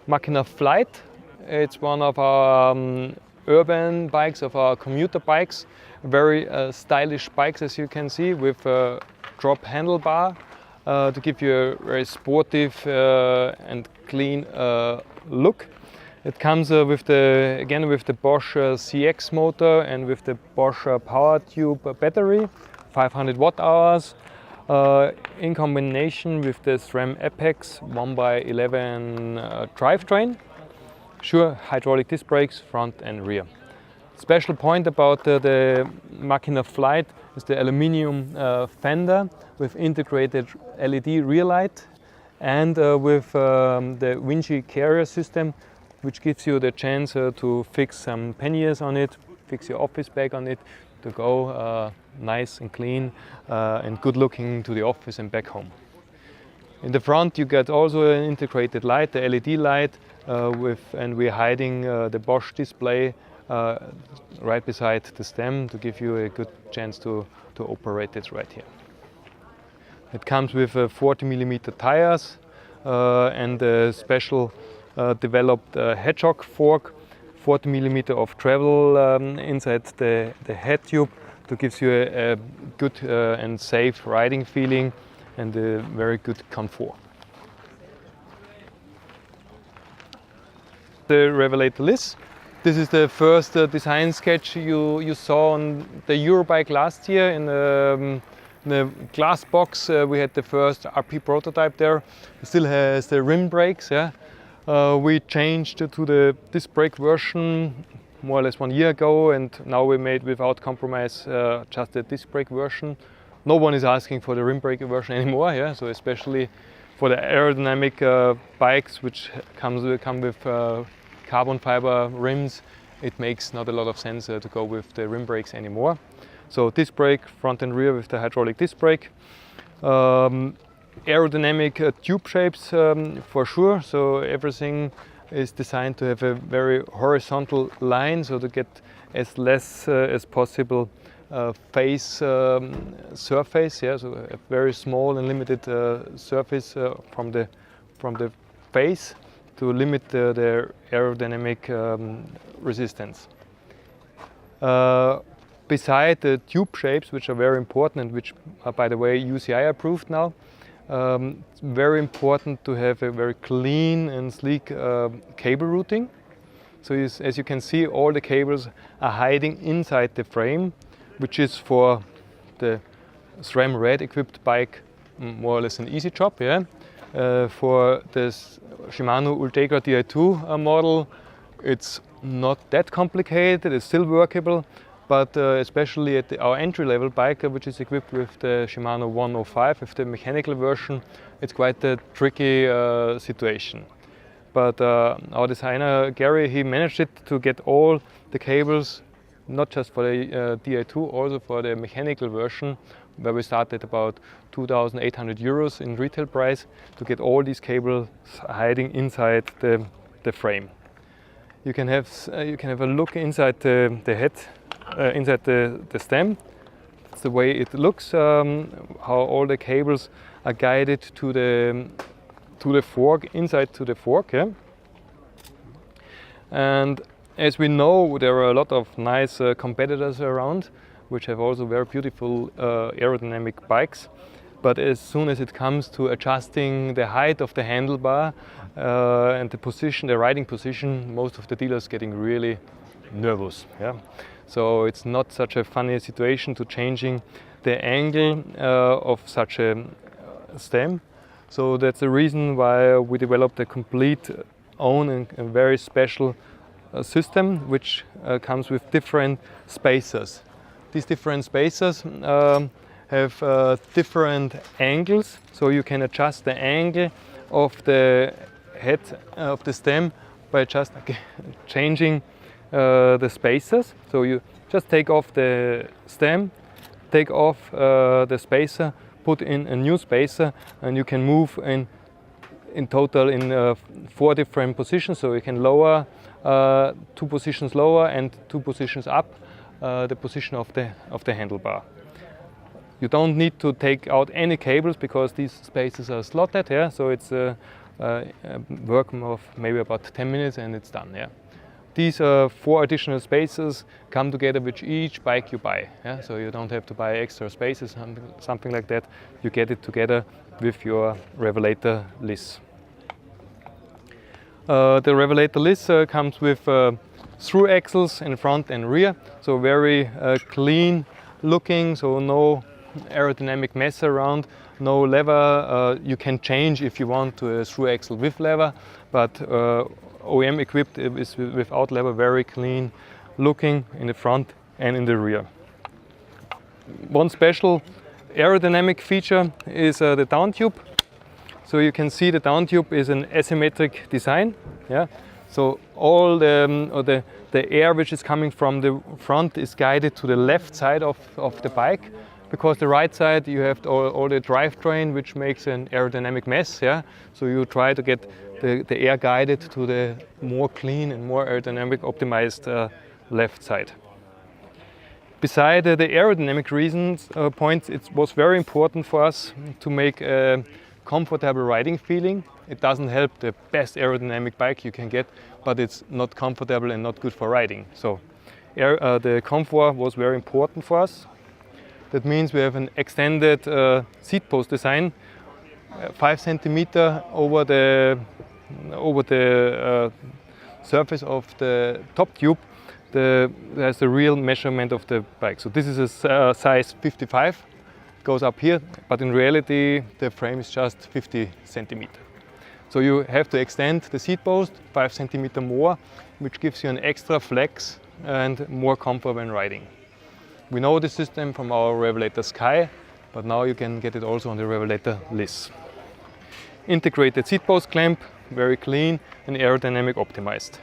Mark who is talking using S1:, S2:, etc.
S1: Machina Flite. It's one of our urban bikes, of our commuter bikes. Very stylish bikes, as you can see, with a drop handlebar to give you a very sportive and clean look. It comes with the Bosch CX motor and with the Bosch power tube battery, 500 watt hours, in combination with the SRAM Apex 1x11 drivetrain. Sure, hydraulic disc brakes, front and rear. Special point about the Machina Flite is the aluminium fender with integrated LED rear light and with the Vinci carrier system, which gives you the chance to fix some panniers on it, fix your office bag on it, to go nice and clean and good looking to the office and back home. In the front you get also an integrated light, the LED light, and we're hiding the Bosch display right beside the stem to give you a good chance to operate it right here. It comes with 40mm tires and a special developed hedgehog fork, 40mm of travel inside the head tube to give you a good and safe riding feeling and a very good comfort. The Revelator Lisse. This is the first design sketch you saw on the Eurobike last year in the glass box. We had the first RP prototype there. It still has the rim brakes. Yeah? We changed to the disc brake version more or less 1 year ago, and now we made without compromise just the disc brake version. No one is asking for the rim brake version anymore, yeah? So especially for the aerodynamic bikes, which come with carbon fiber rims, it makes not a lot of sense to go with the rim brakes anymore. So disc brake, front and rear with the hydraulic disc brake. Aerodynamic tube shapes for sure, so everything is designed to have a very horizontal line, so to get as less as possible face surface, yeah, so a very small and limited surface from the face to limit the aerodynamic resistance. Beside the tube shapes, which are very important and which are, by the way, UCI approved now, it's very important to have a very clean and sleek cable routing. So as you can see, all the cables are hiding inside the frame, which is for the SRAM Red equipped bike more or less an easy job. Yeah? For this Shimano Ultegra Di2 model, it's not that complicated, it's still workable. But especially at our entry-level bike, which is equipped with the Shimano 105, with the mechanical version, it's quite a tricky situation. But our designer, Gary, he managed it to get all the cables, not just for the Di2, also for the mechanical version, where we started about 2,800 euros in retail price, to get all these cables hiding inside the frame. You can have a look inside the head. Inside the stem. It's the way it looks, how all the cables are guided to the fork, inside to the fork. Yeah? And as we know, there are a lot of nice competitors around, which have also very beautiful aerodynamic bikes. But as soon as it comes to adjusting the height of the handlebar and the position, the riding position, most of the dealers getting really nervous. Yeah? So it's not such a funny situation to changing the angle of such a stem. So that's the reason why we developed a complete own and very special system, which comes with different spacers. These different spacers have different angles, so you can adjust the angle of the head of the stem by just changing the spacers. So you just take off the stem, take off the spacer, put in a new spacer, and you can move in total in 4 different positions. So you can lower 2 positions lower and 2 positions up the position of the handlebar. You don't need to take out any cables because these spaces are slotted here, so it's work of maybe about 10 minutes and it's done. Yeah. These 4 additional spaces come together with each bike you buy. Yeah? So you don't have to buy extra spaces, something like that. You get it together with your Revelator Lisse. The Revelator Lisse comes with through axles in front and rear, so very clean looking, so no aerodynamic mess around, no lever. You can change if you want to a through axle with lever, but OEM equipped is without lever, very clean looking in the front and in the rear. One special aerodynamic feature is the down tube. So you can see the down tube is an asymmetric design. Yeah? So all the air which is coming from the front is guided to the left side of the bike, because the right side you have all the drivetrain, which makes an aerodynamic mess. Yeah? So you try to get the air guided to the more clean and more aerodynamic optimized left side. Beside the aerodynamic reasons points, it was very important for us to make a comfortable riding feeling. It doesn't help the best aerodynamic bike you can get, but it's not comfortable and not good for riding. So the comfort was very important for us. That means we have an extended seat post design, 5 centimeters over the surface of the top tube. There's the real measurement of the bike. So this is a size 55, goes up here, but in reality the frame is just 50 centimeters. So you have to extend the seat post 5 centimeters more, which gives you an extra flex and more comfort when riding. We know the system from our Revelator Sky, but now you can get it also on the Revelator Lisse. Integrated seat post clamp, very clean and aerodynamic optimized.